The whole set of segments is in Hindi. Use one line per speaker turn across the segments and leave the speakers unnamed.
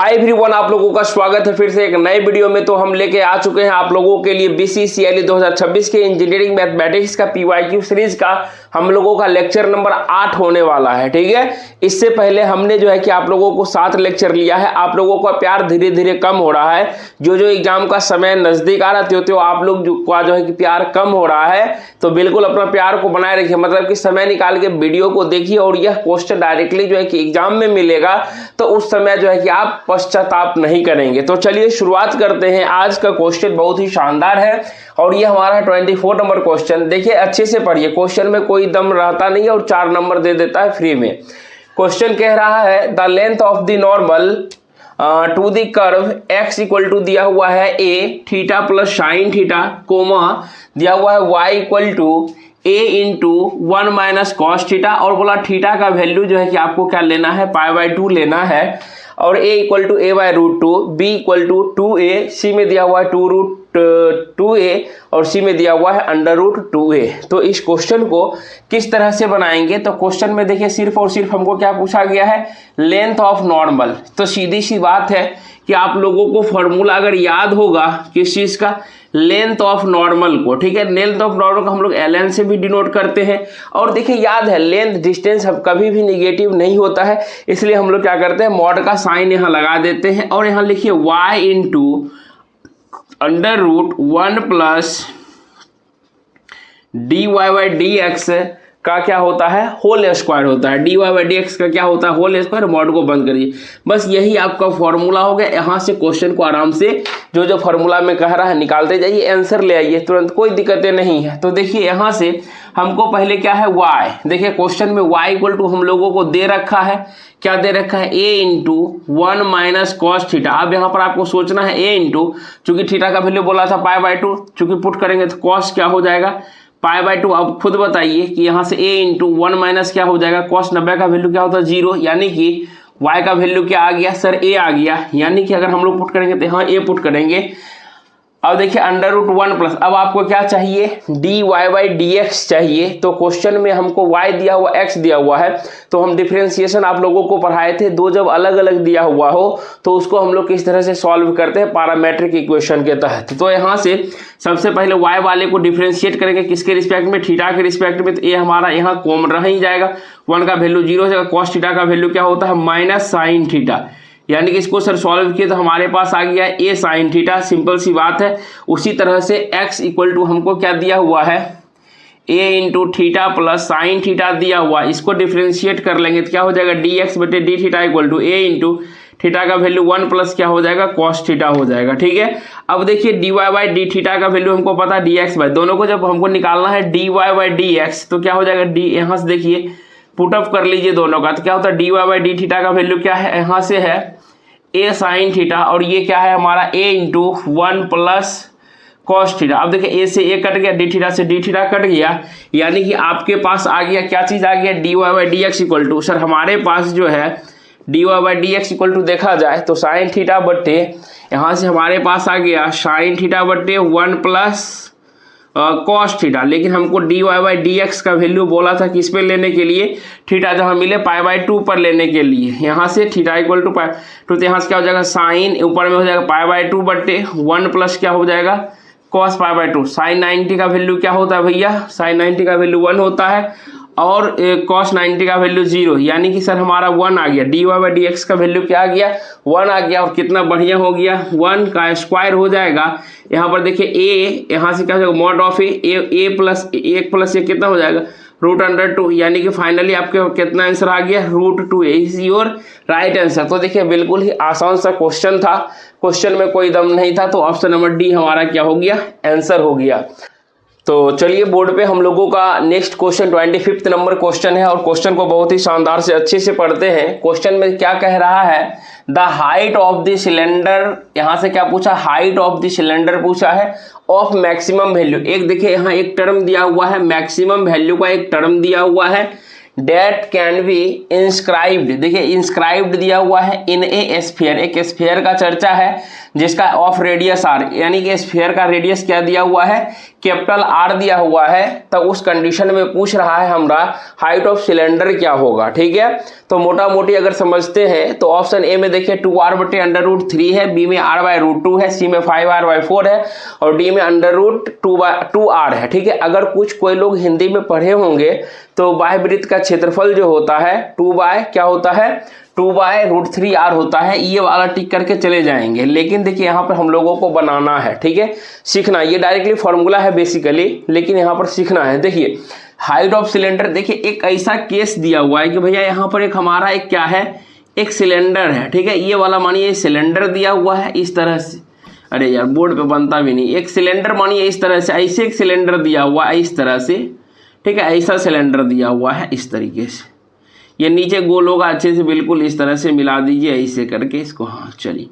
हाय एवरीवन, आप लोगों का स्वागत है फिर से एक नए वीडियो में। तो हम लेके आ चुके हैं आप लोगों के लिए BCCLE 2026 के इंजीनियरिंग मैथमेटिक्स का PYQ सीरीज का हम लोगों का लेक्चर नंबर 8 होने वाला है। ठीक है, इससे पहले हमने जो है कि आप लोगों को 7 लेक्चर लिया है। आप लोगों का प्यार धीरे धीरे कम हो रहा है, जो एग्जाम का समय नजदीक आ रहा है आप लोग का जो है कि प्यार कम हो रहा है। तो बिल्कुल अपना प्यार को बनाए रखिए, मतलब कि समय निकाल के वीडियो को देखिए और यह क्वेश्चन डायरेक्टली जो है कि एग्जाम में मिलेगा तो उस समय जो है कि आप पश्चाताप नहीं करेंगे। तो चलिए शुरुआत करते हैं। आज का क्वेश्चन बहुत ही शानदार है और ये हमारा 24 नंबर क्वेश्चन। देखिए अच्छे से पढ़िए, क्वेश्चन में कोई दम रहता नहीं है और 4 नंबर दे देता है फ्री में। क्वेश्चन कह रहा है the length of the normal to the curve x equal to दिया हुआ है a theta plus sine theta comma दिया हुआ है y equal to a into 1 minus cos theta और बोला थीटा का वैल्यू जो है कि आपको क्या लेना है, π/2 लेना है और a equal to a/√2, b equal to 2a, c में दिया हुआ है 2√2a और c में दिया हुआ है √2a। तो इस क्वेश्चन को किस तरह से बनाएंगे, तो क्वेश्चन में देखिए सिर्फ और सिर्फ हमको क्या पूछा गया है, लेंथ ऑफ नॉर्मल। तो सीधी सी बात है कि आप लोगों को फॉर्मूला अगर याद होगा किस चीज का, लेंथ ऑफ नॉर्मल को। ठीक है, लेंथ ऑफ नॉर्मल को हम लोग ln से भी डिनोट करते हैं। और देखिए याद है लेंथ डिस्टेंस कभी भी निगेटिव नहीं होता है, इसलिए हम लोग क्या करते हैं, मॉड का साइन यहाँ लगा देते हैं और यहाँ लिखिए y इंटू √1 प्लस dy/dx का क्या होता है, होल स्क्वायर होता है। dy/dx का क्या होता है, होल स्क्वायर। मॉड को बंद करिए, बस यही आपका फॉर्मूला हो गया। यहाँ से क्वेश्चन को आराम से जो फॉर्मूला में कह रहा है निकालते जाइए, आंसर ले आइए तुरंत, कोई दिक्कतें नहीं है। तो देखिए यहाँ से हमको पहले क्या है y, देखिए क्वेश्चन में y इक्वल टू हम लोगों को दे रखा है, क्या दे रखा है, a into 1 minus cos theta. अब यहाँ पर आपको सोचना है a इंटू, चूंकि थीटा का वैल्यू बोला था π/2, चूंकि पुट करेंगे तो कॉस क्या हो जाएगा, π/2। अब खुद बताइए कि यहाँ से a इंटू 1 माइनस क्या हो जाएगा, कॉस 90 का वैल्यू क्या होता है, 0, यानी कि y का वैल्यू क्या आ गया सर, a आ गया। यानी कि अगर हम लोग पुट करेंगे तो यहाँ a पुट करेंगे। अब देखिए √1 प्लस, अब आपको क्या चाहिए, dy/dx चाहिए। तो क्वेश्चन में हमको y दिया हुआ, x दिया हुआ है, तो हम डिफरेंशिएशन आप लोगों को पढ़ाए थे, दो जब अलग अलग दिया हुआ हो तो उसको हम लोग किस तरह से सॉल्व करते हैं, पैरामेट्रिक इक्वेशन के तहत। तो यहाँ से सबसे पहले y वाले को डिफरेंशिएट करेंगे किसके रिस्पेक्ट में, थीटा के रिस्पेक्ट में। तो ये हमारा यहाँ कॉमन रह ही जाएगा, 1 का वैल्यू 0 हो जाएगा, कॉस थीटा का वैल्यू क्या होता है, माइनस साइन थीटा। यानी कि इसको सर सॉल्व किए तो हमारे पास आ गया a साइन थीटा, सिंपल सी बात है। उसी तरह से x इक्वल टू हमको क्या दिया हुआ है, a into theta plus sine theta दिया हुआ, इसको डिफ्रेंशिएट कर लेंगे तो क्या हो जाएगा, dx/d theta equal to a into theta का वैल्यू 1 प्लस क्या हो जाएगा, कॉस थीटा हो जाएगा। ठीक है, अब देखिए dy/d थीटा का वैल्यू हमको पता है, dx/, दोनों को जब हमको निकालना है dy/dx तो क्या हो जाएगा, d यहाँ से देखिए पुटअप कर लीजिए दोनों का, तो क्या होता है, dy/d थीटा का वैल्यू क्या है, यहाँ से है a साइन थीटा और ये क्या है हमारा a into 1 plus cos theta. अब देखिए a से a कट गया, d थीटा से d थीटा कट गया, यानी कि आपके पास आ गया क्या चीज आ गया, dy/dx इक्वल टू, सर हमारे पास जो है dy/dx इक्वल टू देखा जाए तो साइन थीटा बट्टे, यहाँ से हमारे पास आ गया साइन थीटा बट्टे 1 प्लस कॉस थीटा। लेकिन हमको dy/dx का वैल्यू बोला था किस पे लेने के लिए, थीटा जहाँ मिले π/2 पर लेने के लिए। यहाँ से थीटा इक्वल टू तो यहाँ से क्या हो जाएगा, साइन ऊपर में हो जाएगा π/2 बट्टे 1 प्लस क्या हो जाएगा, कॉस π/2। साइन 90 का वैल्यू क्या होता है भैया, साइन 90 का वैल्यू 1 होता है और कॉस 90 का वैल्यू 0, यानी कि सर हमारा 1 आ गया, dy/dx का वैल्यू क्या आ गया, 1 आ गया। और कितना बढ़िया हो गया, 1 का स्क्वायर हो जाएगा। यहाँ पर देखिए a, यहाँ से क्या हो जाएगा, mod of a plus 1 plus ये कितना हो जाएगा, √2, यानी कि फाइनली आपके कितना आंसर आ गया, √2a is your right answer. तो देखिए बिल्कुल ही आसान सा क्वेश्चन था, क्वेश्चन में कोई दम नहीं था, तो ऑप्शन नंबर डी हमारा क्या हो गया, आंसर हो गया। तो चलिए बोर्ड पे हम लोगों का नेक्स्ट क्वेश्चन 25 नंबर क्वेश्चन है और क्वेश्चन को बहुत ही शानदार से अच्छे से पढ़ते हैं। क्वेश्चन में क्या कह रहा है, the height of the cylinder, यहाँ से क्या पूछा, हाइट ऑफ द सिलेंडर पूछा है, ऑफ मैक्सिमम वैल्यू। एक देखिए यहाँ एक टर्म दिया हुआ है, मैक्सिमम वैल्यू का एक टर्म दिया हुआ है, डेट कैन बी इंस्क्राइब्ड, देखिए इंस्क्राइब्ड दिया हुआ है इन ए स्फीयर, एक स्फीयर का चर्चा है जिसका ऑफ रेडियस आर, यानी कि स्फीयर का रेडियस क्या दिया हुआ है, कैपिटल आर दिया हुआ है, तब उस कंडीशन में पूछ रहा है हमरा हाइट ऑफ सिलेंडर क्या होगा। ठीक है, तो मोटा मोटी अगर समझते हैं तो ऑप्शन ए में देखिए 2r/√3 है, बी में r/√2 है, सी में 5r/4 है और डी में √2r है। ठीक है, अगर कुछ कोई लोग हिंदी में पढ़े होंगे तो बाह्यवृत्त का क्षेत्रफल जो होता है 2/√3r होता है, ये वाला टिक करके चले जाएंगे। लेकिन देखिए यहाँ पर हम लोगों को बनाना है, ठीक है, सीखना, ये डायरेक्टली फॉर्मूला है बेसिकली, लेकिन यहाँ पर सीखना है। देखिए हाइट ऑफ सिलेंडर, देखिए एक ऐसा केस दिया हुआ है कि भैया यहाँ पर एक हमारा एक क्या है, एक सिलेंडर है। ठीक है, ये वाला मानिए सिलेंडर दिया हुआ है इस तरह से, अरे यार बोर्ड पे बनता भी नहीं, एक सिलेंडर मानिए इस तरह से, ऐसे एक सिलेंडर दिया हुआ है इस तरह से। ठीक है, ऐसा सिलेंडर दिया हुआ है इस तरीके से, ये नीचे गोल होगा, अच्छे से बिल्कुल इस तरह से मिला दीजिए ऐसे करके इसको। हाँ चलिए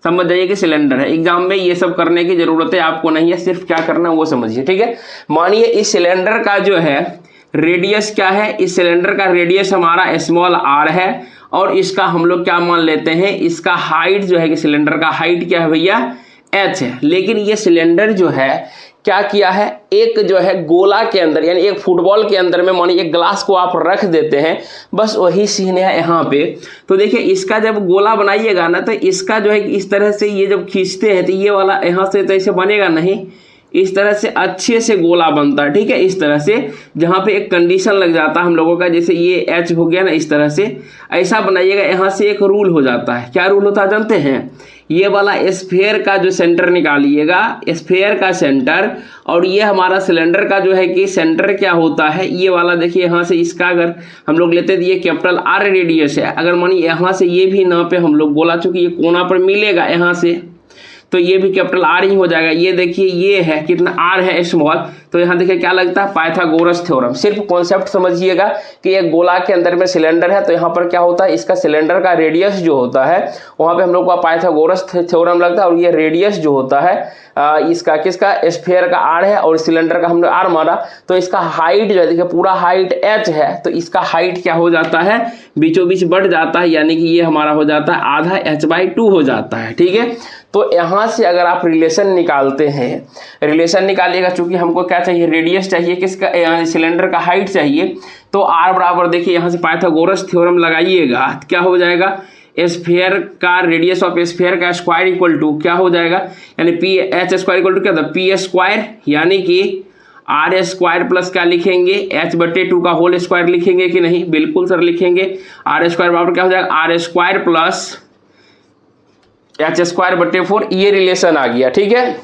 समझ जाइए कि सिलेंडर है। एग्जाम में ये सब करने की जरूरत है आपको नहीं है, सिर्फ क्या करना है वो समझिए। ठीक है, मानिए इस सिलेंडर का जो है रेडियस क्या है, इस सिलेंडर का रेडियस हमारा स्मॉल r है और इसका हम लोग क्या मान लेते हैं, इसका हाइट जो है कि सिलेंडर का हाइट क्या है भैया, h है। लेकिन ये सिलेंडर जो है क्या किया है, एक जो है गोला के अंदर, यानी एक फुटबॉल के अंदर में मानिए एक ग्लास को आप रख देते हैं, बस वही सीन है यहाँ पे। तो देखिए इसका जब गोला बनाइएगा ना, तो इसका जो है इस तरह से ये जब खींचते हैं तो ये वाला यहाँ से तो ऐसे बनेगा नहीं, इस तरह से अच्छे से गोला बनता है। ठीक है, इस तरह से जहाँ पे एक कंडीशन लग जाता है हम लोगों का, जैसे ये एच हो गया ना, इस तरह से ऐसा बनाइएगा। यहाँ से एक रूल हो जाता है, क्या रूल होता है जानते हैं, ये वाला स्फीयर का जो सेंटर निकालिएगा, स्फीयर का सेंटर, और ये हमारा सिलेंडर का जो है कि सेंटर क्या होता है, ये वाला देखिए यहाँ से इसका अगर हम लोग लेते हैं ये कैपिटल आर रेडियस है, अगर मानिए यहाँ से ये भी ना पे हम लोग बोला, चूंकि ये कोना पर मिलेगा यहाँ से, तो ये भी कैपिटल आर ही हो जाएगा। ये देखिए ये है कितना आर है स्मॉल, तो यहाँ देखिए क्या लगता है, पाइथागोरस थ्योरम। सिर्फ कॉन्सेप्ट समझिएगा कि एक गोला के अंदर में सिलेंडर है, तो यहाँ पर क्या होता है, इसका सिलेंडर का रेडियस जो होता है वहाँ पे हम लोग का पाइथागोरस थ्योरम लगता है, और ये रेडियस जो होता है इसका किसका, स्फीयर का आर है और सिलेंडर का हमने आर मारा, तो इसका हाइट जो है देखिए पूरा हाइट एच है, तो इसका हाइट क्या हो जाता है, बीचों बीच बढ़ जाता है, यानी कि ये हमारा हो जाता है आधा h/2 हो जाता है। ठीक है, तो यहाँ से अगर आप रिलेशन निकालते हैं, रिलेशन निकालिएगा, चूंकि हमको क्या चाहिए, रेडियस चाहिए, किसका, सिलेंडर का हाइट चाहिए, तो आर बराबर देखिए यहाँ से पाइथागोरस थ्योरम लगाइएगा, क्या हो जाएगा, स्फीयर का रेडियस ऑफ स्फीयर का स्क्वायर इक्वल टू क्या हो जाएगा, यानी p h square equal to क्या था, पी स्क्वायर, यानी कि आर स्क्वायर प्लस क्या लिखेंगे, h/2 का होल स्क्वायर लिखेंगे कि नहीं, बिल्कुल सर लिखेंगे। आर स्क्वायर बराबर क्या हो जाएगा, आर स्क्वायर प्लस h²/4, ये रिलेशन आ गया। ठीक है,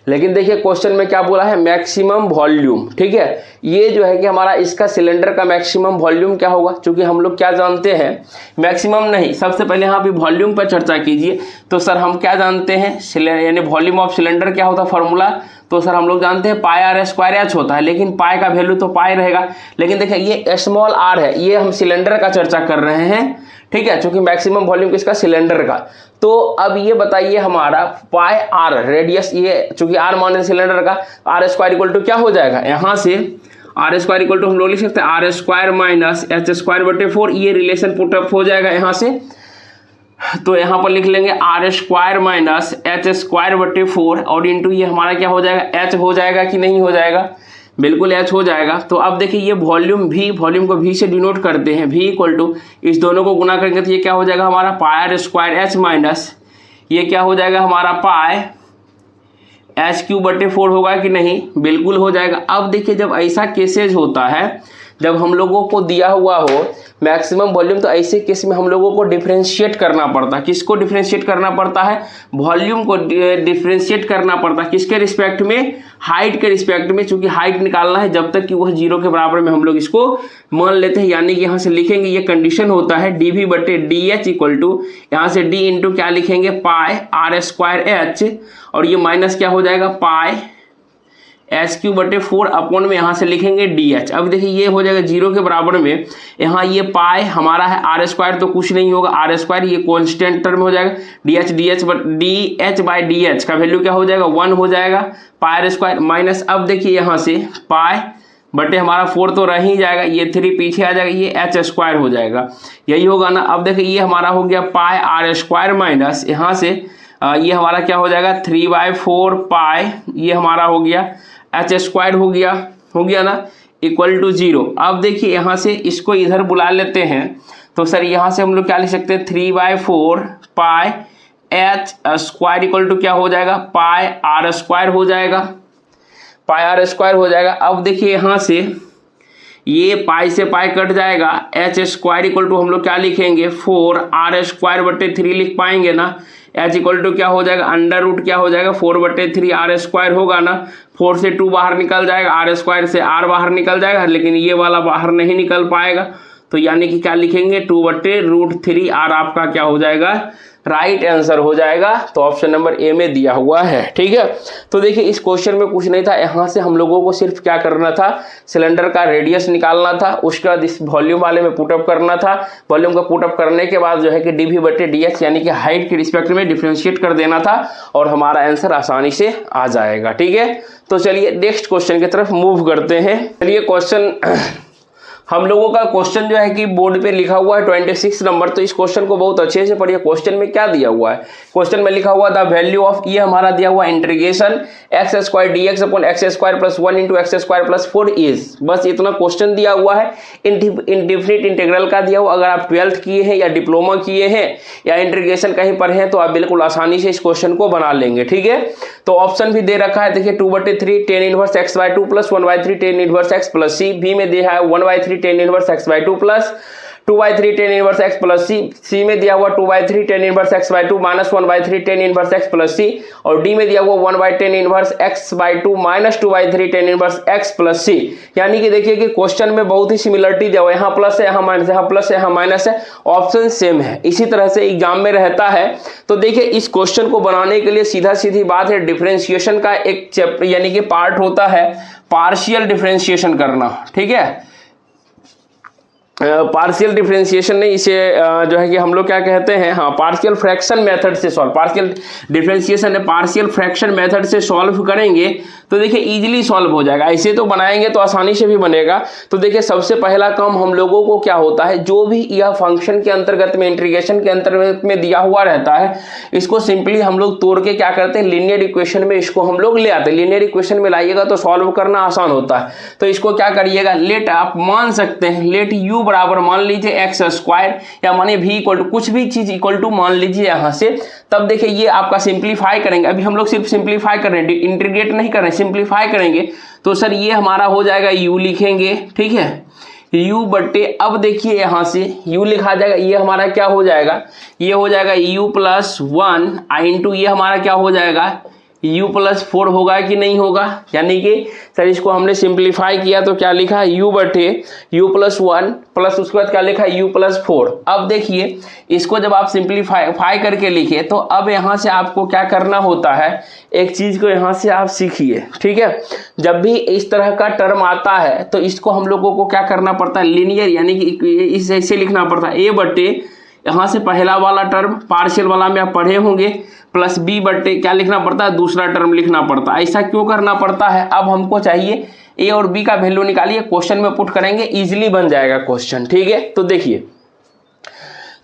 लेकिन देखिए क्वेश्चन में क्या बोला है, मैक्सिमम वॉल्यूम। ठीक है, ये जो है कि हमारा इसका सिलेंडर का मैक्सिमम वॉल्यूम क्या होगा, क्योंकि हम लोग क्या जानते हैं, मैक्सिमम नहीं, सबसे पहले यहाँ पे वॉल्यूम पर चर्चा कीजिए। तो सर हम क्या जानते हैं, यानी वॉल्यूम ऑफ सिलेंडर क्या होता है फॉर्मूला, तो सर हम लोग जानते हैं πr² होता है, लेकिन पाई का वैल्यू तो पाई रहेगा। लेकिन देखिए ये स्मॉल r है, ये हम सिलेंडर का चर्चा कर रहे हैं। ठीक है, चूंकि मैक्सिमम वॉल्यूम किसका, सिलेंडर का। तो अब ये बताइए हमारा πr रेडियस, ये चूंकि r मान सिलेंडर का, r² इक्वल टू क्या हो जाएगा, यहाँ से r² इक्वल टू हम लोग लिख सकते हैं r² - h²/4, ये रिलेशन पुटअप हो जाएगा यहाँ से। तो यहाँ पर लिख लेंगे r² - h²/4 और इंटू ये हमारा क्या हो जाएगा, h हो जाएगा कि नहीं हो जाएगा, बिल्कुल h हो जाएगा। तो अब देखिए ये वॉल्यूम v, वॉल्यूम को v से डिनोट करते हैं, v इक्वल टू इस दोनों को गुना करेंगे तो ये क्या हो जाएगा हमारा πr² माइनस ये क्या हो जाएगा हमारा पाई h³/4 होगा कि नहीं, बिल्कुल हो जाएगा। अब देखिए जब ऐसा केसेज होता है, जब हम लोगों को दिया हुआ हो मैक्सिमम वॉल्यूम, तो ऐसे केस में हम लोगों को डिफरेंशिएट करना पड़ता है। किसको डिफरेंशिएट करना पड़ता है, वॉल्यूम को डिफरेंशिएट करना पड़ता है, किसके रिस्पेक्ट में, हाइट के रिस्पेक्ट में, चूंकि हाइट निकालना है जब तक कि वह 0 के बराबर में हम लोग इसको मान लेते हैं। यानी कि यहाँ से लिखेंगे ये कंडीशन होता है dv/dh इक्वल टू, यहाँ से d इंटू क्या लिखेंगे, पाई r²h, और ये माइनस क्या हो जाएगा, पाई h³/4 अपॉन में यहाँ से लिखेंगे dh। अब देखिए ये हो जाएगा 0 के बराबर में, यहाँ ये पाई हमारा है, r² तो कुछ नहीं होगा, r² ये कांस्टेंट टर्म हो जाएगा, dh/dh का वैल्यू क्या हो जाएगा, 1 हो जाएगा, पाई r² माइनस, अब देखिए यहाँ से पाई बटे हमारा 4 तो रह ही जाएगा, ये 3 पीछे आ जाएगा, ये h² हो जाएगा, यही होगा ना। अब देखिए ये हमारा हो गया पाई r² माइनस यहाँ से ये हमारा क्या हो जाएगा 3/4 पाई, ये हमारा हो गया एच स्क्वायर हो गया ना, इक्वल टू 0। अब देखिए यहाँ से इसको इधर बुला लेते हैं, तो सर यहाँ से हम लोग क्या लिख सकते हैं 3/4 पाई एच स्क्वायर इक्वल टू क्या हो जाएगा पाई आर स्क्वायर हो जाएगा, पाई आर स्क्वायर हो जाएगा। अब देखिए यहाँ से ये पाई से पाई कट जाएगा, एच स्क्वायर इक्वल टू हम लोग क्या लिखेंगे 4r²/3 लिख पाएंगे ना। एच इक्वल टू क्या हो जाएगा अंडर रूट क्या हो जाएगा 4/3 r² होगा ना, 4 से 2 बाहर निकल जाएगा, r² से r बाहर निकल जाएगा, लेकिन ये वाला बाहर नहीं निकल पाएगा, तो यानी कि क्या लिखेंगे 2/√3 r आपका क्या हो जाएगा राइट आंसर हो जाएगा। तो ऑप्शन नंबर ए में दिया हुआ है। ठीक है, तो देखिए इस क्वेश्चन में कुछ नहीं था, यहाँ से हम लोगों को सिर्फ क्या करना था सिलेंडर का रेडियस निकालना था, उसके बाद इस वॉल्यूम वाले में पुटअप करना था। वॉल्यूम का पुटअप करने के बाद जो है कि dv/dx यानी कि हाइट के रिस्पेक्ट में डिफ्रेंशिएट कर देना था और हमारा आंसर आसानी से आ जाएगा। ठीक है, तो चलिए नेक्स्ट क्वेश्चन की तरफ मूव करते हैं। चलिए क्वेश्चन हम लोगों का क्वेश्चन जो है कि बोर्ड पे लिखा हुआ है 26 नंबर, तो इस क्वेश्चन को बहुत अच्छे से पढ़िए। क्वेश्चन में क्या दिया हुआ है, क्वेश्चन में लिखा हुआ द वैल्यू ऑफ, ये हमारा दिया हुआ integration x² dx upon x² + 1 × x² + 4 is, बस इतना क्वेश्चन दिया हुआ है। इंडेफिनिट इंटीग्रल का दिया हुआ, अगर आप 12th किए हैं या डिप्लोमा किए हैं या इंटीग्रेशन कहीं पर हैं तो आप बिल्कुल आसानी से इस क्वेश्चन को बना लेंगे। ठीक है, तो ऑप्शन भी दे रखा है, देखिए 2/3 tan 1 x/2 + 1/3 tan 1 x + c, B में दिया है 1/3 tan 1 x/2 + 2/3 tan 1 x + c, सी में दिया हुआ 2/3 tan 1 x/2 - 1/3 tan 1 x + c, और डी में दिया हुआ 1/tan 1 x/2 - 2/3 tan 1 x + c। यानी कि देखिए कि क्वेश्चन में बहुत ही सिमिलरिटी दिया हुआ है, यहाँ प्लस है, यहाँ माइनस है, यहाँ प्लस है, यहाँ माइनस है, ऑप्शन सेम है। इसी तरह से एग्जाम में रहता है। तो देखिए इस क्वेश्चन को बनाने के लिए सीधी बात है, डिफरेंशिएशन का एक चैप्टर यानी कि पार्ट होता है पार्शियल डिफरेंशिएशन करना। ठीक है, पार्शियल डिफरेंशिएशन नहीं, इसे जो है कि हम लोग क्या कहते हैं, हाँ पार्शियल फ्रैक्शन मेथड से सॉल्व, पार्शियल डिफरेंशिएशन है पार्शियल फ्रैक्शन मेथड से सॉल्व करेंगे तो देखिए इजीली सॉल्व हो जाएगा। ऐसे तो बनाएंगे तो आसानी से भी बनेगा। तो देखिए सबसे पहला काम हम लोगों को क्या होता है, जो भी यह फंक्शन के अंतर्गत में इंटीग्रेशन के अंतर्गत में दिया हुआ रहता है, इसको सिंपली हम लोग तोड़ के क्या करते हैं लीनियर इक्वेशन में इसको हम लोग ले आते हैं। लीनियर इक्वेशन में लाइएगा तो सॉल्व करना आसान होता है। तो इसको क्या करिएगा, लेट आप मान सकते हैं, लेट u बराबर मान लीजिए x² या मानिए v इक्वल टू कुछ भी चीज इक्वल टू मान लीजिए यहाँ से। तब देखिए ये आपका सिंप्लीफाई करेंगे, अभी हम लोग सिर्फ सिंप्लीफाई कर रहे हैं, इंटीग्रेट नहीं कर रहे हैं, सिंप्लीफाई करेंगे तो सर ये हमारा हो जाएगा u लिखेंगे। ठीक है, u बट्टे, अब देखिए यहाँ से u लिखा जाएगा, ये हमारा क्या हो जाएगा, ये हो जाएगा u + 1 इंटू ये हमारा क्या हो जाएगा u + 4 होगा कि नहीं होगा। यानी कि सर इसको हमने सिंप्लीफाई किया तो क्या लिखा u बटे u + 1 प्लस उसके बाद क्या लिखा u + 4। अब देखिए इसको जब आप सिंप्लीफाई करके लिखे तो अब यहाँ से आपको क्या करना होता है, एक चीज को यहाँ से आप सीखिए। ठीक है, जब भी इस तरह का टर्म आता है तो इसको हम लोगों को क्या करना पड़ता है, लीनियर यानी कि इस ऐसे लिखना पड़ता है, a बटे यहाँ से पहला वाला टर्म पार्शियल वाला में आप पढ़े होंगे प्लस b बटे क्या लिखना पड़ता है, दूसरा टर्म लिखना पड़ता है। ऐसा क्यों करना पड़ता है, अब हमको चाहिए a और b का वैल्यू निकालिए, क्वेश्चन में पुट करेंगे, इजीली बन जाएगा क्वेश्चन। ठीक है, तो देखिए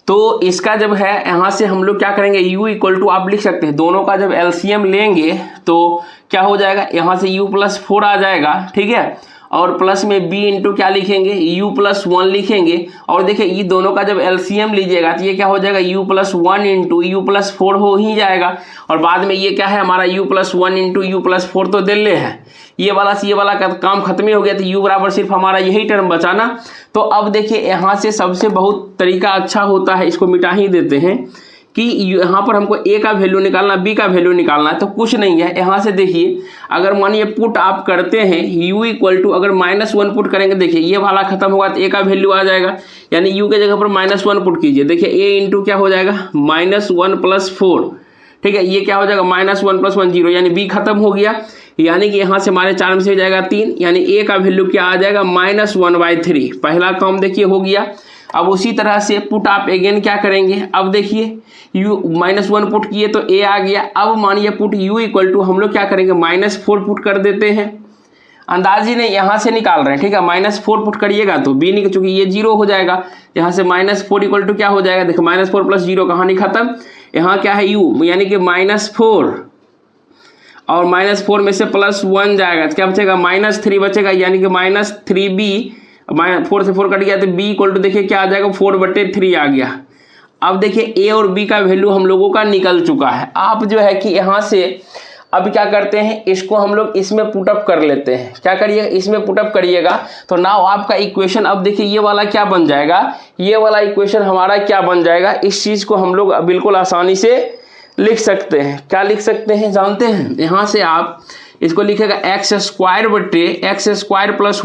तो इसका जब है यहाँ से हम लोग क्या करेंगे, u इक्वल टू आप लिख सकते हैं, दोनों का जब एलसीएम लेंगे तो क्या हो जाएगा, यहाँ से u + 4 आ जाएगा। ठीक है, और प्लस में b इंटू क्या लिखेंगे u + 1 लिखेंगे, और देखिए ये दोनों का जब एलसीएम लीजिएगा तो ये क्या हो जाएगा u + 1 इंटू u + 4 हो ही जाएगा, और बाद में ये क्या है हमारा u + 1 इंटू u + 4 तो दिल्ले है, ये वाला का काम खत्म ही हो गया, तो u बराबर सिर्फ हमारा यही टर्म बचा ना। तो अब देखिए यहाँ से सबसे बहुत तरीका अच्छा होता है, इसको मिटा ही देते हैं कि यहाँ पर हमको a का वैल्यू निकालना, b का वैल्यू निकालना है, तो कुछ नहीं है। यहाँ से देखिए अगर मानिए पुट आप करते हैं u इक्वल टू, अगर -1 पुट करेंगे, देखिए ये वाला खत्म होगा तो a का वैल्यू आ जाएगा, यानी u के जगह पर -1 पुट कीजिए, देखिए a इंटू क्या हो जाएगा -1 + 4। ठीक है, ये क्या हो जाएगा -1 + 1 0, यानी b खत्म हो गया, यानी कि यहाँ से हमारे 4 में से हो जाएगा 3, यानी a का वैल्यू क्या आ जाएगा -1/3। पहला काम देखिए हो गया। अब उसी तरह से पुट आप अगेन क्या करेंगे, अब देखिए u -1 पुट किए तो a आ गया। अब मानिए पुट u इक्वल टू हम लोग क्या करेंगे -4 पुट कर देते हैं। अंदाजी नहीं, यहाँ से निकाल रहे हैं, ठीक है। -4 पुट करिएगा तो बी नहीं, चूंकि ये 0 हो जाएगा, यहाँ से -4 इक्वल टू क्या हो जाएगा, देखो -4 + 0 कहानी खत्म, यहाँ क्या है u, यानी कि -4 और -4 में से +1 जाएगा तो क्या बचेगा, -3 बचेगा, यानी कि -3b, 4 से 4 कट गया तो b इक्वल टू देखिए क्या आ जाएगा, 4/3 आ गया। अब देखिए a और b का वैल्यू हम लोगों का निकल चुका है। आप जो है कि यहाँ से अब क्या करते हैं, इसको हम लोग इसमें पुटअप कर लेते हैं। क्या करिएगा, इसमें पुटअप करिएगा तो नाउ आपका इक्वेशन, अब देखिए ये वाला क्या बन जाएगा, ये वाला इक्वेशन हमारा क्या बन जाएगा, इस चीज़ को हम लोग बिल्कुल आसानी से लिख सकते हैं। क्या लिख सकते हैं जानते हैं, यहाँ से आप इसको लिखेगा x² +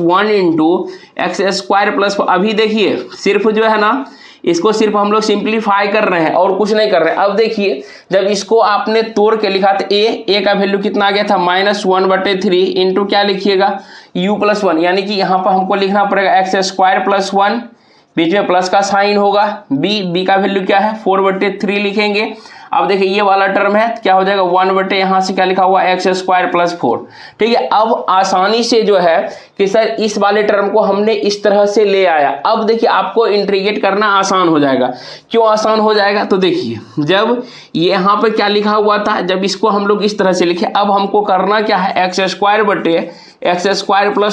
1 इंटू x²+, अभी देखिए सिर्फ जो है ना, इसको सिर्फ हम लोग सिंप्लीफाई कर रहे हैं और कुछ नहीं कर रहे हैं। अब देखिए जब इसको आपने तोड़ के लिखा तो a का वैल्यू कितना आ गया था, -1/3 इंटू क्या लिखिएगा, u+1, यानी कि यहाँ पर हमको लिखना पड़ेगा x² + 1, बीच में प्लस का साइन होगा, b का वैल्यू क्या है, 4/3 लिखेंगे। अब देखिए ये वाला टर्म है क्या हो जाएगा, 1/, यहाँ से क्या लिखा हुआ x² + 4, ठीक है। अब आसानी से जो है कि सर इस वाले टर्म को हमने इस तरह से ले आया। अब देखिए आपको इंटीग्रेट करना आसान हो जाएगा। क्यों आसान हो जाएगा, तो देखिए जब ये यहाँ पर क्या लिखा हुआ था, जब इसको हम लोग इस तरह से लिखे, अब हमको करना क्या है, x² +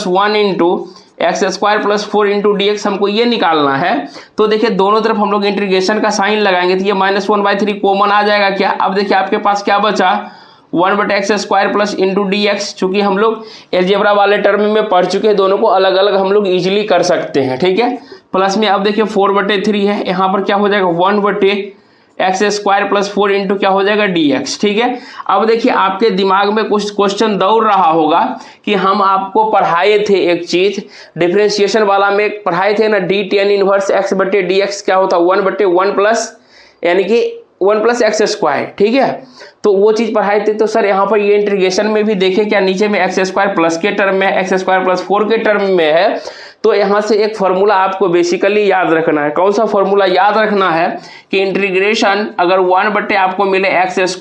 1 into x² + 4 into dx हमको ये निकालना है। तो देखिए दोनों तरफ हम लोग इंटीग्रेशन का साइन लगाएंगे तो ये -1/3 कॉमन आ जाएगा क्या। अब देखिए आपके पास क्या बचा, 1/x² + इंटू dx, चूंकि हम लोग एलजेब्रा वाले टर्म में पढ़ चुके हैं, दोनों को अलग अलग हम लोग इजीली कर सकते हैं, ठीक है। प्लस में अब देखिए 4/3 है, यहाँ पर क्या हो जाएगा, 1/x² + 4 इंटू क्या हो जाएगा, dx, ठीक है। अब देखिए आपके दिमाग में कुछ क्वेश्चन दौड़ रहा होगा कि हम आपको पढ़ाए थे एक चीज डिफरेंशिएशन वाला में पढ़ाए थे ना, d tan 1 x/dx क्या होता, 1/1+, यानी कि 1 + x², ठीक है। तो वो चीज़ पढ़ाए थे। तो सर यहाँ पर ये इंटीग्रेशन में भी देखे क्या, नीचे में x² के टर्म में, x² + 4 के टर्म में है। तो यहाँ से एक फॉर्मूला आपको बेसिकली याद रखना है। कौन सा फॉर्मूला याद रखना है कि इंटीग्रेशन अगर 1/, आपको मिले x² +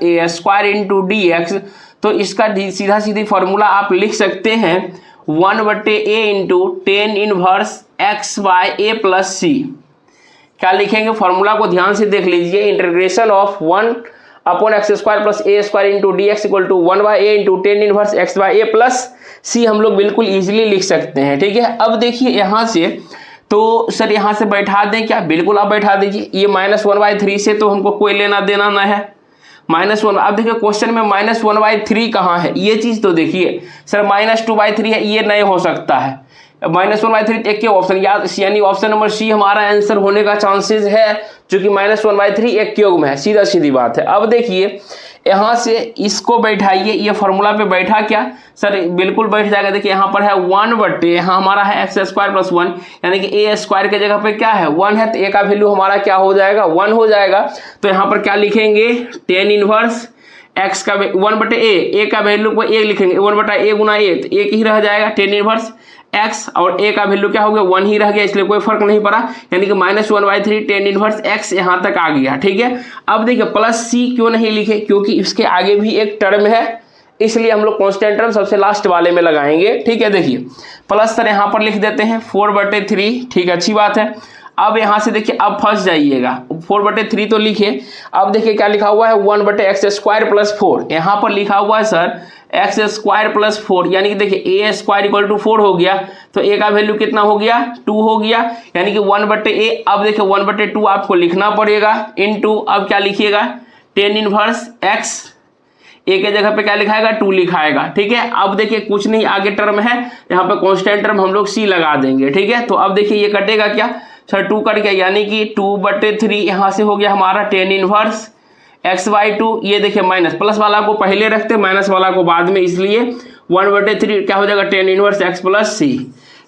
a² इंटू dx, तो इसका सीधा सीधी फॉर्मूला आप लिख सकते हैं 1/a into tan 1 x/a + c। क्या लिखेंगे, फॉर्मूला को ध्यान से देख लीजिए, integration of 1/x² + a² into dx equal to 1/a into tan 1 x/a + c हम लोग बिल्कुल इजीली लिख सकते हैं, ठीक है। अब देखिए यहाँ से, तो सर यहाँ से बैठा दें क्या, बिल्कुल आप बैठा दीजिए। ये -1/3 से तो हमको कोई लेना देना ना है, -1। अब देखिए क्वेश्चन में -1/3 कहाँ है, ये चीज़ तो देखिए सर, -2/3 है, ये नहीं हो सकता है। -1/3 एक के ऑप्शन, यानी ऑप्शन नंबर सी हमारा आंसर होने का चांसेस है, क्योंकि -1/3 एक के योग में है, सीधा सीधी बात है। अब देखिए यहाँ से इसको बैठाइए, ये फॉर्मूला पे बैठा क्या सर, बिल्कुल बैठ जाएगा। देखिए यहाँ पर है 1/, यहाँ हमारा है x² + 1, यानी कि a² के जगह पे क्या है, 1 है, तो a का वैल्यू हमारा क्या हो जाएगा, 1 हो जाएगा। तो यहाँ पर क्या लिखेंगे, tan 1 x का 1/a का वैल्यू को 1 लिखेंगे, 1/a गुना a, तो 1 ही रह जाएगा, tan 1 x, और a का वैल्यू क्या हो गया, 1 ही रह गया, इसलिए कोई फर्क नहीं पड़ा, यानी कि -1/3 tan 1 x यहाँ तक आ गया, ठीक है। अब देखिए +c क्यों नहीं लिखे, क्योंकि इसके आगे भी एक टर्म है, इसलिए हम लोग कांस्टेंट टर्म सबसे लास्ट वाले में लगाएंगे, ठीक है। देखिए प्लस सर यहाँ पर लिख देते हैं 4/3, ठीक है, अच्छी बात है। अब यहाँ से देखिए अब फंस जाइएगा, 4/3 तो लिखे। अब देखिए क्या लिखा हुआ है, 1/x² + 4, यहाँ पर लिखा हुआ है सर x² + 4, यानी कि देखिए a² = 4 हो गया, तो a का वैल्यू कितना हो गया, 2 हो गया, यानी कि 1/a। अब देखिए 1/2 आपको लिखना पड़ेगा, इनटू अब क्या लिखिएगा, tan 1 x, a के जगह पे क्या लिखाएगा, 2 लिखाएगा, ठीक है। अब देखिए कुछ नहीं, आगे टर्म है, यहाँ पे कांस्टेंट टर्म हम लोग c लगा देंगे, ठीक है। तो अब देखिए ये कटेगा क्या सर, 2 कट गया, यानी कि 2/3 यहाँ से हो गया हमारा tan 1 x/2। ये देखिए माइनस, प्लस वाला को पहले रखते, माइनस वाला को बाद में, इसलिए 1/3 क्या हो जाएगा, tan 1 x + c,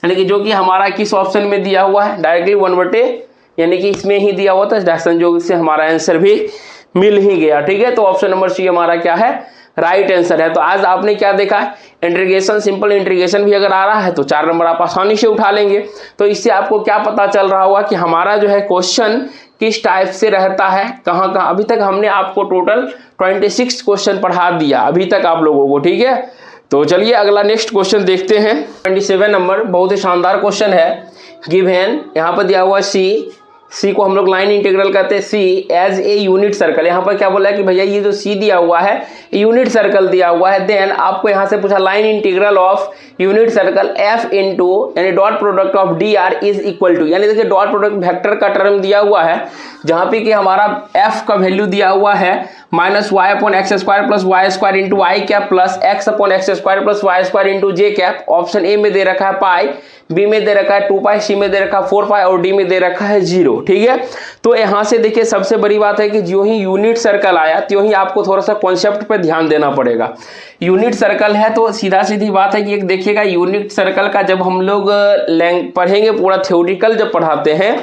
यानी कि जो कि हमारा किस ऑप्शन में दिया हुआ है, डायरेक्टली 1/, यानी कि इसमें ही दिया हुआ था डायरेक्शन, जो से हमारा आंसर भी मिल ही गया, ठीक है। तो ऑप्शन नंबर सी हमारा क्या है, राइट आंसर है। तो आज आपने क्या देखा, इंटीग्रेशन, सिंपल इंटीग्रेशन भी अगर आ रहा है तो 4 नंबर आप आसानी से उठा लेंगे। तो इससे आपको क्या पता चल रहा होगा कि हमारा जो है क्वेश्चन किस टाइप से रहता है, कहाँ कहाँ। अभी तक हमने आपको टोटल 26 क्वेश्चन पढ़ा दिया अभी तक आप लोगों को, ठीक है। तो चलिए अगला नेक्स्ट क्वेश्चन देखते हैं। 27 नंबर बहुत ही शानदार क्वेश्चन है। गिवन यहाँ पर दिया हुआ सी को हम लोग लाइन इंटीग्रल कहते हैं, सी एज ए यूनिट सर्कल। यहाँ पर क्या बोला है कि भैया ये जो सी दिया हुआ है यूनिट सर्कल दिया हुआ है। देन आपको यहाँ से पूछा line integral of unit circle F into यानी dot product of D R is equal to, यानी देखिए डॉट प्रोडक्ट वेक्टर का टर्म दिया हुआ है जहाँ पे कि हमारा एफ का वैल्यू दिया हुआ है minus y upon x square plus y square into i cap plus x upon x square plus y square into j cap. Option A में दे रखा है पाई, बी में दे रखा है 2 पाई, सी में दे रखा है 4 पाई और डी में दे रखा है 0। ठीक है, तो यहाँ से देखिए सबसे बड़ी बात है कि जो ही यूनिट सर्कल आया त्यों ही आपको थोड़ा सा कॉन्सेप्ट पे ध्यान देना पड़ेगा। यूनिट सर्कल है तो सीधा सीधी बात है कि एक देखिएगा यूनिट सर्कल का जब हम लोग पढ़ेंगे पूरा थ्योरेटिकल जब पढ़ाते हैं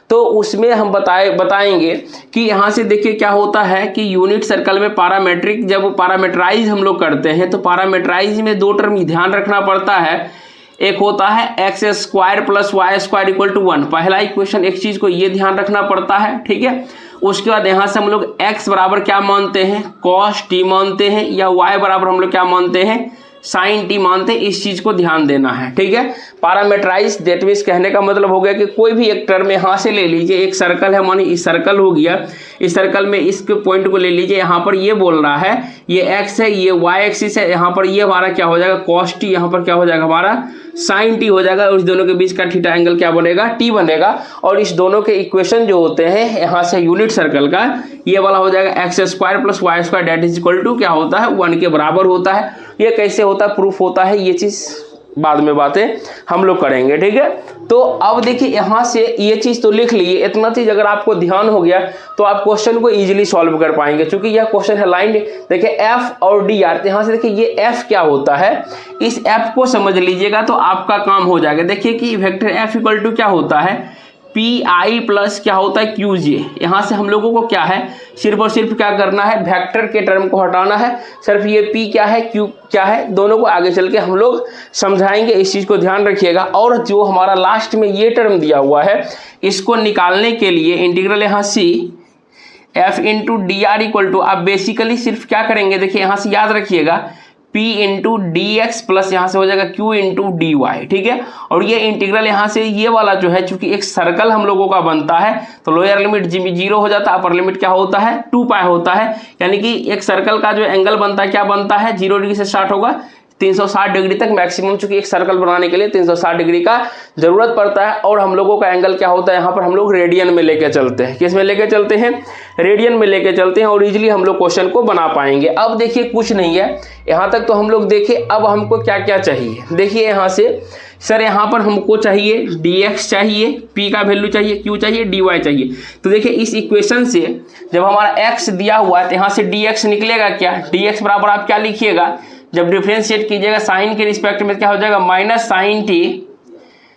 तो उसमें हम बताएंगे कि यहाँ से देखिए क्या होता है कि यूनिट सर्कल में पैरामेट्रिक जब पैरामेट्राइज हम लोग करते हैं तो पैरामेट्राइज में दो टर्म ध्यान रखना पड़ता है। एक होता है x square plus y square equal to 1, पहला इक्वेशन एक चीज को ये ध्यान रखना पड़ता है। ठीक है, उसके बाद यहाँ से हम लोग x बराबर क्या मानते हैं cos t मानते हैं, या y बराबर हम लोग क्या मानते हैं साइन टी मानते हैं, इस चीज को ध्यान देना है। ठीक है, पैरामेट्राइज दैट मींस कहने का मतलब हो गया कि कोई भी एक टर्म यहाँ से ले लीजिए, एक सर्कल है मानी इस सर्कल हो गया, इस सर्कल में इस पॉइंट को ले लीजिए, यहाँ पर ये बोल रहा है ये x है, ये y एक्सिस है, यहाँ पर ये हमारा क्या हो जाएगा cos t, यहाँ पर क्या हो जाएगा हमारा साइन टी हो जाएगा और इस दोनों के बीच का थीटा एंगल क्या बनेगा t बनेगा। और इस दोनों के इक्वेशन जो होते हैं यहाँ से यूनिट सर्कल का ये वाला हो जाएगा x square plus y square that is equal to क्या होता है 1 के बराबर होता है। ये कैसे होता है प्रूफ होता है ये चीज बाद में बातें हम लोग करेंगे। ठीक है, तो अब देखिए यहाँ से ये चीज तो लिख लीजिए, इतना चीज अगर आपको ध्यान हो गया तो आप क्वेश्चन को इजीली सॉल्व कर पाएंगे। क्योंकि यह क्वेश्चन है लाइन देखिए एफ और डी आर, यहाँ से देखिए ये एफ क्या होता है, इस एफ को समझ लीजिएगा तो आपका काम हो जाएगा। देखिए कि वेक्टर एफ इक्वल टू क्या होता है पी आई प्लस क्या होता है क्यू जे। यहाँ से हम लोगों को क्या है सिर्फ और सिर्फ क्या करना है वेक्टर के टर्म को हटाना है, सिर्फ ये पी क्या है क्यू क्या है दोनों को आगे चल के हम लोग समझाएंगे, इस चीज को ध्यान रखिएगा। और जो हमारा लास्ट में ये टर्म दिया हुआ है इसको निकालने के लिए इंटीग्रल यहाँ c f into d r equal to आप बेसिकली सिर्फ क्या करेंगे देखिए यहाँ से याद रखिएगा P into d x plus यहाँ से हो जाएगा Q इंटू डी वाई। ठीक है, और ये इंटीग्रल यहाँ से ये वाला जो है चूंकि एक सर्कल हम लोगों का बनता है तो लोअर लिमिट 0 हो जाता है, अपर लिमिट क्या होता है 2 पाई होता है। यानी कि एक सर्कल का जो एंगल बनता है क्या बनता है 0 डिग्री से स्टार्ट होगा 360 डिग्री तक मैक्सिमम, चूंकि एक सर्कल बनाने के लिए 360 डिग्री का जरूरत पड़ता है। और हम लोगों का एंगल क्या होता है यहाँ पर हम लोग रेडियन में लेके चलते हैं, किस में लेके चलते हैं रेडियन में लेके चलते हैं और इजीली हम लोग क्वेश्चन को बना पाएंगे। अब देखिए कुछ नहीं है यहाँ तक तो हम लोग देखे, अब हमको क्या क्या चाहिए देखिए यहाँ से सर यहाँ पर हमको चाहिए dx चाहिए, p का वैल्यू चाहिए, q चाहिए, dy चाहिए। तो देखिए इस इक्वेशन से जब हमारा x दिया हुआ है तो यहाँ से dx निकलेगा क्या, dx बराबर आप क्या लिखिएगा जब डिफ्रेंशिएट कीजिएगा साइन के रिस्पेक्ट में क्या हो जाएगा माइनस साइन टी।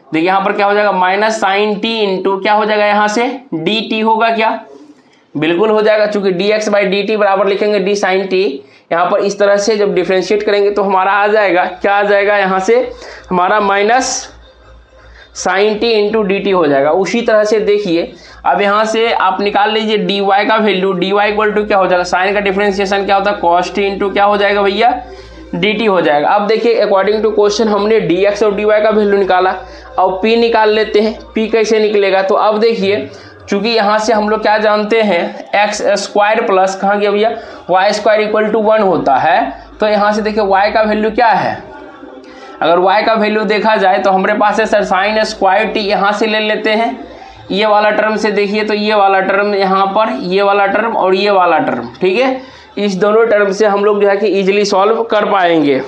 देखिए यहाँ पर क्या हो जाएगा माइनस साइन टी इंटू क्या हो जाएगा यहाँ से डी टी होगा क्या, बिल्कुल हो जाएगा चूंकि dx बाई डी टी बराबर लिखेंगे डी साइन टी। यहाँ पर इस तरह से जब डिफ्रेंशिएट करेंगे तो हमारा आ जाएगा क्या आ जाएगा यहाँ से हमारा minus sine t into d t हो जाएगा। उसी तरह से देखिए अब यहाँ से आप निकाल लीजिए डी वाई का value, d y equal to क्या हो जाएगा साइन का डिफ्रेंशिएशन क्या होता है कॉस टी इंटू क्या हो जाएगा भैया डी टी हो जाएगा। अब देखिए अकॉर्डिंग टू क्वेश्चन हमने डी एक्स और डी वाई का वैल्यू निकाला, अब पी निकाल लेते हैं, पी कैसे निकलेगा तो अब देखिए चूंकि यहाँ से हम लोग क्या जानते हैं एक्स स्क्वायर प्लस कहाँ गया भैया वाई स्क्वायर इक्वल टू 1 होता है। तो यहाँ से देखिए y का वैल्यू क्या है, अगर y का वैल्यू देखा जाए तो हमारे पास है सर साइन स्क्वायर टी, यहाँ से ले लेते हैं ये वाला टर्म से देखिए तो ये वाला टर्म यहाँ पर ये वाला टर्म और ये वाला टर्म। ठीक है, इस दोनों टर्म से हम लोग जो है कि इजीली सॉल्व कर पाएंगे,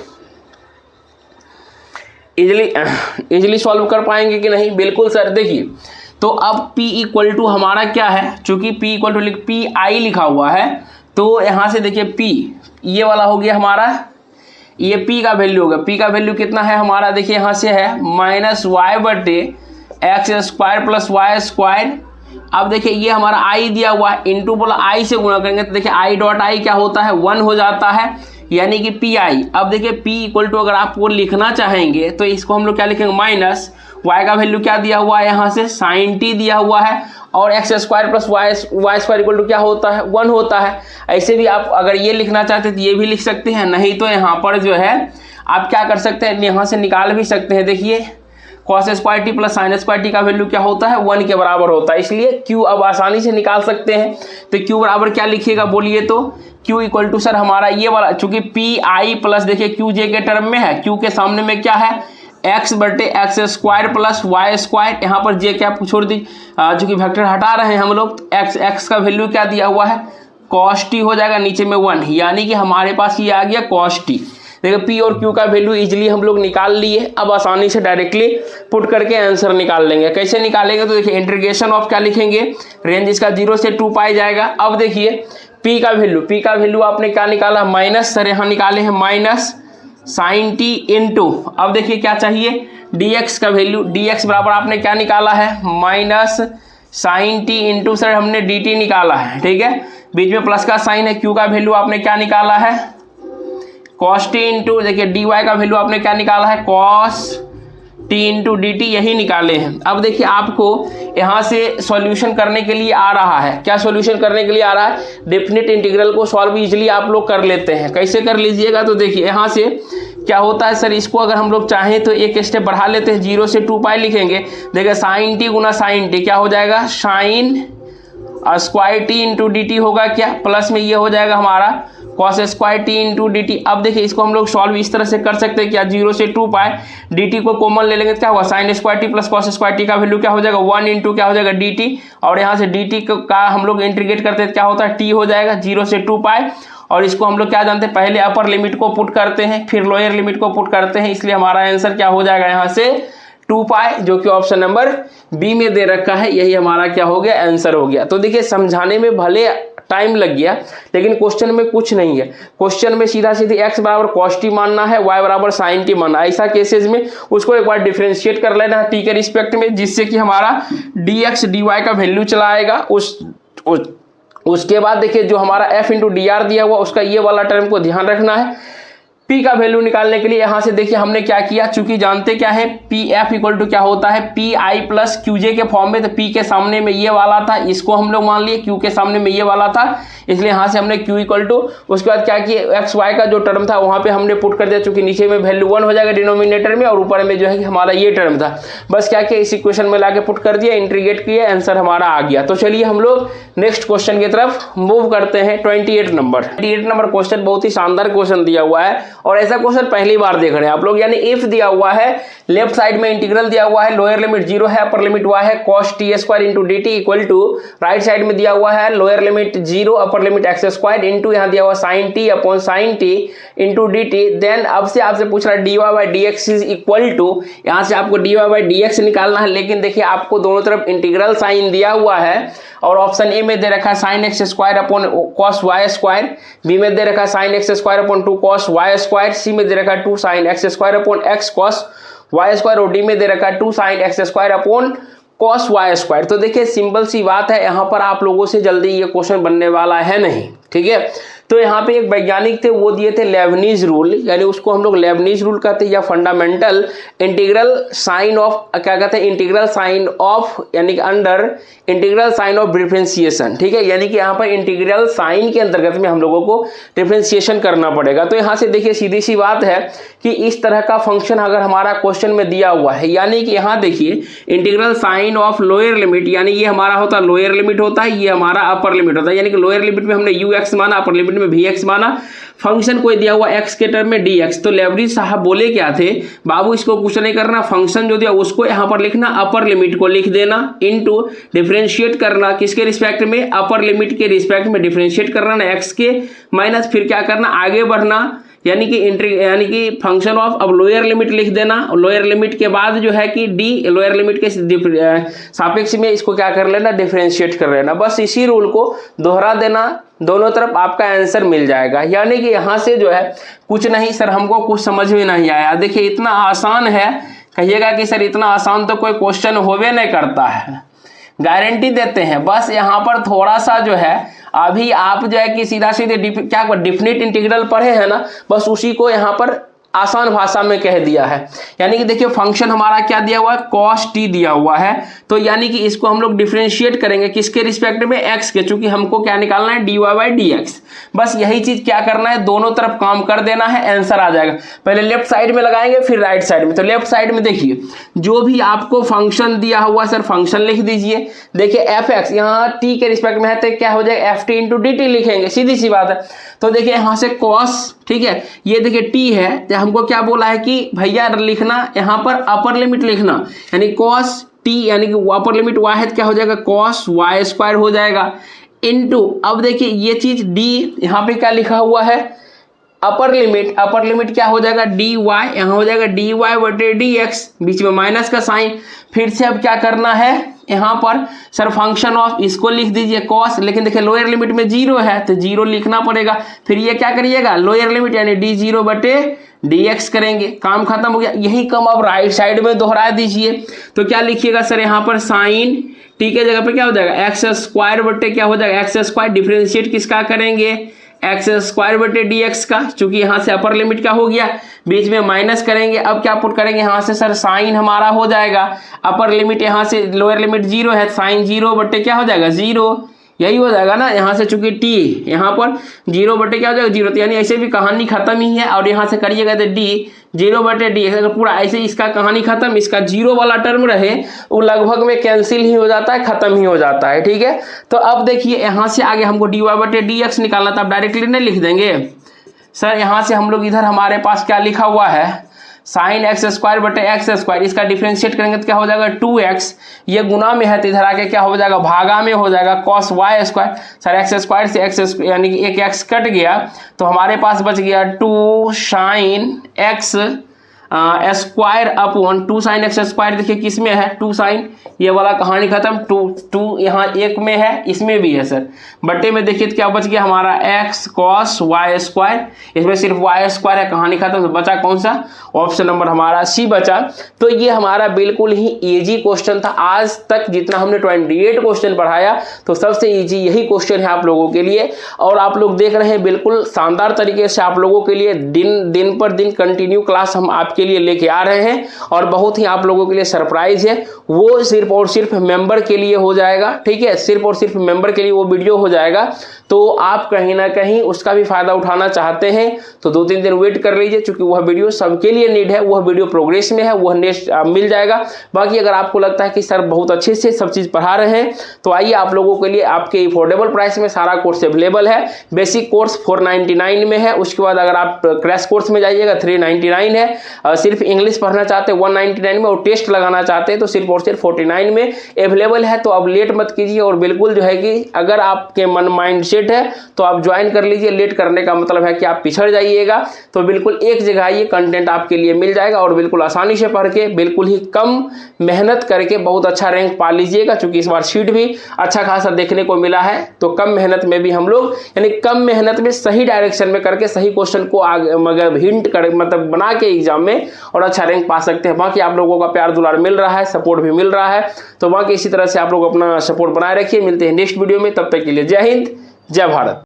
इजीली सॉल्व कर पाएंगे कि नहीं, बिल्कुल सर। देखिए तो अब P इक्वल टू हमारा क्या है, चूंकि P equal to p i लिखा हुआ है तो यहाँ से देखिए P ये वाला हो गया हमारा, ये P का वैल्यू होगा, P का वैल्यू कितना है हमारा देखिए यहाँ से है माइनस वाई बटे x square plus y square. अब देखिए ये हमारा आई दिया हुआ है इंटू बोला आई से गुणा करेंगे तो देखिए आई डॉट आई क्या होता है 1 हो जाता है यानी कि पी आई। अब देखिए P इक्वल टू अगर आपको लिखना चाहेंगे तो इसको हम लोग क्या लिखेंगे माइनस y का वैल्यू क्या दिया हुआ है यहाँ से साइन टी दिया हुआ है और x square plus y square equal to क्या होता है 1 होता है। ऐसे भी आप अगर ये लिखना चाहते तो ये भी लिख सकते हैं, नहीं तो यहाँ पर जो है आप क्या कर सकते हैं, यहाँ से निकाल भी सकते हैं। देखिए cos square T plus sine square T का वैल्यू क्या होता है, 1 के बराबर होता है, इसलिए Q अब आसानी से निकाल सकते हैं। तो Q बराबर क्या लिखिएगा बोलिए, तो Q इक्वल टू सर हमारा ये वाला, चूंकि पी आई प्लस देखिए QJ के टर्म में है, Q के सामने में क्या है x बटे x square plus y square, यहाँ पर जे क्या छोड़ दी, चूंकि वेक्टर हटा रहे हैं हम लोग, तो x का वैल्यू क्या दिया हुआ है cos t हो जाएगा, नीचे में 1, यानी कि हमारे पास ये आ गया cos t। देखिए P और Q का वैल्यू इजीली हम लोग निकाल लिए। अब आसानी से डायरेक्टली पुट करके आंसर निकाल लेंगे। कैसे निकालेंगे, तो देखिए इंटीग्रेशन ऑफ क्या लिखेंगे, रेंज इसका 0 से 2 पाई जाएगा। अब देखिए P का वैल्यू आपने क्या निकाला, माइनस, सर यहाँ निकाले हैं माइनस साइन टी इंटू, अब देखिए क्या चाहिए dx का वैल्यू, dx बराबर आपने क्या निकाला है minus sine t into sir हमने dt निकाला है, ठीक है, बीच में प्लस का साइन है। Q का वैल्यू आपने क्या निकाला है cos t इंटू, देखिए dy का वैल्यू आपने क्या निकाला है cos t into d T, यही निकाले हैं। अब देखिए आपको यहाँ से सॉल्यूशन करने के लिए आ रहा है, क्या सॉल्यूशन करने के लिए आ रहा है, डेफिनेट इंटीग्रल को सॉल्व इजीली आप लोग कर लेते हैं। कैसे कर लीजिएगा, तो देखिए यहाँ से क्या होता है सर, इसको अगर हम लोग चाहें तो एक स्टेप बढ़ा लेते हैं, 0 से 2 पाई लिखेंगे। देखिए साइन टी गुना साइन टी क्या हो जाएगा, sine square T into d T होगा क्या, प्लस में ये हो जाएगा हमारा cos square T into d T. अब देखिए इसको हम लोग सॉल्व इस तरह से कर सकते हैं, क्या 0 से 2 पाए, डी टी को कॉमन ले लेंगे तो क्या होगा, sine square T plus cos square T का वैल्यू क्या हो जाएगा 1 इंटू क्या हो जाएगा डी टी, और यहाँ से डी टी का हम लोग इंटीग्रेट करते हैं क्या होता है, टी हो जाएगा 0 से 2 पाए। और इसको हम लोग क्या जानते हैं, पहले अपर लिमिट को पुट करते हैं फिर लोअर लिमिट को पुट करते हैं, इसलिए हमारा आंसर क्या हो जाएगा यहाँ से 2 पाई, जो कि ऑप्शन नंबर बी में दे रखा है, यही हमारा क्या हो गया आंसर हो गया। तो देखिए समझाने में भले टाइम लग गया, लेकिन क्वेश्चन में कुछ नहीं है, क्वेश्चन में सीधा सीधी x बराबर cos t मानना है, y बराबर sin t मानना है। ऐसा केसेस में उसको एक बार डिफरेंशिएट कर लेना है t के रिस्पेक्ट में, जिससे कि हमारा dx dy का वैल्यू चला आएगा। उसके बाद देखिए जो हमारा f इंटू डी आर दिया हुआ, उसका ये वाला टर्म को ध्यान रखना है। P का वैल्यू निकालने के लिए यहाँ से देखिए हमने क्या किया, चूंकि जानते क्या है पी एफ इक्वल टू क्या होता है पी आई प्लस क्यूजे के फॉर्म में, तो P के सामने में ये वाला था, इसको हम लोग मान लिए, Q के सामने में ये वाला था, इसलिए यहाँ से हमने Q इक्वल टू, उसके बाद क्या किया एक्स वाई का जो टर्म था वहाँ पे हमने पुट कर दिया, चूंकि नीचे में वैल्यू 1 हो जाएगा डिनोमिनेटर में और ऊपर में जो है कि हमारा ये टर्म था, बस क्या किया इस इक्वेशन में लाके पुट कर दिया, इंटीग्रेट किया, आंसर हमारा आ गया। तो चलिए हम लोग नेक्स्ट क्वेश्चन की तरफ मूव करते हैं। 28 नंबर क्वेश्चन बहुत ही शानदार क्वेश्चन दिया हुआ है, और ऐसा क्वेश्चन पहली बार देख रहे हैं आप लोग। यानी इफ दिया हुआ है, लेफ्ट साइड में इंटीग्रल दिया हुआ है, लोअर लिमिट 0 है, अपर लिमिट y है cos t square into d t equal to, right side में दिया हुआ है lower limit 0 upper limit x square into यहाँ दिया हुआ sine t upon sine t into d t. Then अब से आपसे पूछ रहा है d y by d x is equal to, यहाँ से आपको d y by d x निकालना है, लेकिन देखिए आपको दोनों तरफ इंटीग्रल साइन दिया हुआ है, और ऑप्शन ए में दे रखा है sine X square upon cos Y square, B में दे रखा है sine X square upon 2 cos Y square, C में दे रखा है 2 sine X square upon X cos Y square, और डी में दे रखा है 2 sine X square upon cos Y square. तो देखिए सिंपल सी बात है, यहाँ पर आप लोगों से जल्दी ये क्वेश्चन बनने वाला है नहीं, ठीक है। तो यहाँ पे एक वैज्ञानिक थे, वो दिए थे लेबनीज रूल, यानी उसको हम लोग लेबनीज रूल कहते हैं, या फंडामेंटल इंटीग्रल साइन ऑफ, क्या कहते हैं इंटीग्रल साइन ऑफ, यानी कि under integral sign of differentiation, ठीक है, यानी कि यहाँ पर इंटीग्रल साइन के अंतर्गत में हम लोगों को डिफरेंशिएशन करना पड़ेगा। तो यहाँ से देखिए सीधी सी बात है कि इस तरह का फंक्शन अगर हमारा क्वेश्चन में दिया हुआ है, यानी कि यहाँ देखिए integral sign of lower limit, यानी ये हमारा होता है लोअर लिमिट होता है, ये हमारा अपर लिमिट होता है, यानी कि लोअर लिमिट में हमने यू एक्स माना, अपर लिमिट में भी एक्स माना, फंक्शन कोई दिया हुआ x के टर्म में dx। तो लेबनीज साहब बोले क्या थे, बाबू इसको कुछ नहीं करना, फंक्शन जो दिया उसको यहाँ पर लिखना, अपर लिमिट को लिख देना, इनटू डिफरेंशिएट करना किसके रिस्पेक्ट में, अपर लिमिट के रिस्पेक्ट में डिफरेंशिएट करना ना x के, माइनस फिर क्या करना आगे बढ़ना, यानी कि फंक्शन ऑफ, अब लोअर लिमिट लिख देना, लोअर लिमिट के बाद जो है कि डी लोअर लिमिट के सापेक्ष में इसको क्या कर लेना डिफरेंशिएट कर लेना, बस इसी रूल को दोहरा देना, दोनों तरफ आपका आंसर मिल जाएगा। यानी कि यहाँ से जो है कुछ नहीं सर हमको कुछ समझ में नहीं आया, देखिए इतना आसान है, कहिएगा कि सर इतना आसान तो कोई क्वेश्चन होवे नहीं करता है, गारंटी देते हैं। बस यहाँ पर थोड़ा सा जो है अभी आप जो है कि सीधा सीधे क्या डिफिनिट इंटीग्रल पढ़े हैं ना, बस उसी को यहाँ पर आसान भाषा में कह दिया है। यानी कि देखिए फंक्शन हमारा क्या दिया हुआ है, cos t दिया हुआ है, तो यानी कि इसको हम लोग डिफरेंशिएट करेंगे किसके रिस्पेक्ट में, x के, चूंकि हमको क्या निकालना है, dy/dx। बस यही चीज क्या करना है, दोनों तरफ काम कर देना है, आंसर आ जाएगा। पहले लेफ्ट साइड में लगाएंगे फिर राइट साइड में। तो लेफ्ट साइड में देखिए जो भी आपको फंक्शन दिया हुआ सर फंक्शन लिख दीजिए। देखिए fx यहाँ t के रिस्पेक्ट में है तो क्या हो जाएगा, ft × dt लिखेंगे, सीधी सी बात है। तो देखिए यहाँ से cos, ठीक है, ये देखिए t है, तो हमको क्या बोला है कि भैया लिखना यहाँ पर अपर लिमिट लिखना, यानी cos t यानी कि अपर लिमिट y है, क्या हो जाएगा cos y² हो जाएगा इनटू, अब देखिए ये चीज d यहाँ पे क्या लिखा हुआ है, अपर लिमिट क्या हो जाएगा dy, यहाँ हो जाएगा dy/dx, बीच में माइनस का साइन। फिर से अब क्या करना है, यहाँ पर सर फंक्शन ऑफ, इसको लिख दीजिए cos, लेकिन देखिए लोअर लिमिट में 0 है तो 0 लिखना पड़ेगा। फिर ये क्या करिएगा, लोअर लिमिट यानी d0/dx करेंगे, काम खत्म हो गया। यही कम अब राइट साइड में दोहरा दीजिए। तो क्या लिखिएगा सर यहाँ पर साइन t के जगह पे क्या हो जाएगा x² क्या हो जाएगा x², डिफरेंशिएट किसका करेंगे, x² का, चूंकि यहाँ से अपर लिमिट क्या हो गया, बीच में माइनस करेंगे। अब क्या पुट करेंगे यहाँ से सर साइन हमारा हो जाएगा, अपर लिमिट यहाँ से लोअर लिमिट 0 है, साइन 0 क्या हो जाएगा 0, यही हो जाएगा ना। यहाँ से चूंकि t यहाँ पर 0 क्या हो जाएगा 0, तो यानी ऐसे भी कहानी खत्म ही है। और यहाँ से करिएगा तो d 0/d, अगर पूरा ऐसे इसका कहानी खत्म, इसका 0 वाला टर्म रहे वो लगभग में कैंसिल ही हो जाता है, खत्म ही हो जाता है, ठीक है। तो अब देखिए यहाँ से आगे हमको dy/dx निकालना था, अब डायरेक्टली नहीं लिख देंगे सर। यहाँ से हम लोग इधर हमारे पास क्या लिखा हुआ है, साइन x²/x², इसका डिफरेंशिएट करेंगे तो क्या हो जाएगा 2x, ये गुना में है तो इधर आके क्या हो जाएगा, भागा में हो जाएगा cos y²। सर x² से x यानी कि एक x कट गया तो हमारे पास बच गया 2 sin x square upon 2 sin x²। देखिए किस में है 2 sin, ये वाला कहानी खत्म, 2 यहाँ एक में है, इसमें भी है सर, बट्टे में देखिए तो क्या बच गया हमारा x cos y², इसमें सिर्फ y² है, कहानी खत्म। तो बचा कौन सा, ऑप्शन नंबर हमारा सी बचा। तो ये हमारा बिल्कुल ही इजी क्वेश्चन था। आज तक जितना हमने 28 क्वेश्चन पढ़ाया तो सबसे इजी यही क्वेश्चन है आप लोगों के लिए। और आप लोग देख रहे हैं बिल्कुल शानदार तरीके से आप लोगों के लिए दिन पर दिन कंटिन्यू क्लास हम आपके लिए लेके आ रहे हैं। और बहुत ही आप लोगों के लिए सरप्राइज है, वो सिर्फ और सिर्फ मेंबर के लिए हो जाएगा, ठीक है, सिर्फ और सिर्फ मेंबर के लिए वो वीडियो हो जाएगा। तो आप कहीं ना कहीं उसका भी फायदा उठाना चाहते हैं तो 2-3 दिन वेट कर लीजिए, क्योंकि वह वीडियो सबके लिए नीड है, वह वीडियो प्रोग्रेस में है, वह नेक्स्ट मिल जाएगा। बाकी अगर आपको लगता है कि सर बहुत अच्छे से सब चीज़ पढ़ा रहे हैं तो आइए आप लोगों के लिए आपके अफोर्डेबल प्राइस में सारा कोर्स अवेलेबल है। बेसिक कोर्स 499 में है, उसके बाद अगर आप क्रैश कोर्स में जाइएगा 399 है। सिर्फ इंग्लिश पढ़ना चाहते हैं 199 में, और टेस्ट लगाना चाहते हैं तो सिर्फ और सिर्फ 49 में अवेलेबल है। तो अब लेट मत कीजिए, और बिल्कुल जो है कि अगर आपके मन माइंड सेट है तो आप ज्वाइन कर लीजिए। लेट करने का मतलब है कि आप पिछड़ जाइएगा। तो बिल्कुल एक जगह ये कंटेंट आपके लिए मिल जाएगा और बिल्कुल आसानी से पढ़ के बिल्कुल ही कम मेहनत करके बहुत अच्छा रैंक पा लीजिएगा। क्योंकि इस बार शीट भी अच्छा खासा देखने को मिला है, तो कम मेहनत में भी हम लोग यानी कम मेहनत में सही डायरेक्शन में करके सही क्वेश्चन को आगे मगर हिंट कर मतलब बना के एग्जाम में और अच्छा रैंक पा सकते हैं। बाकी आप लोगों का प्यार दुलार मिल रहा है, सपोर्ट भी मिल रहा है, तो बाकी इसी तरह से आप लोग अपना सपोर्ट बनाए रखिए। मिलते हैं नेक्स्ट वीडियो में, तब तक के लिए जय हिंद जय भारत।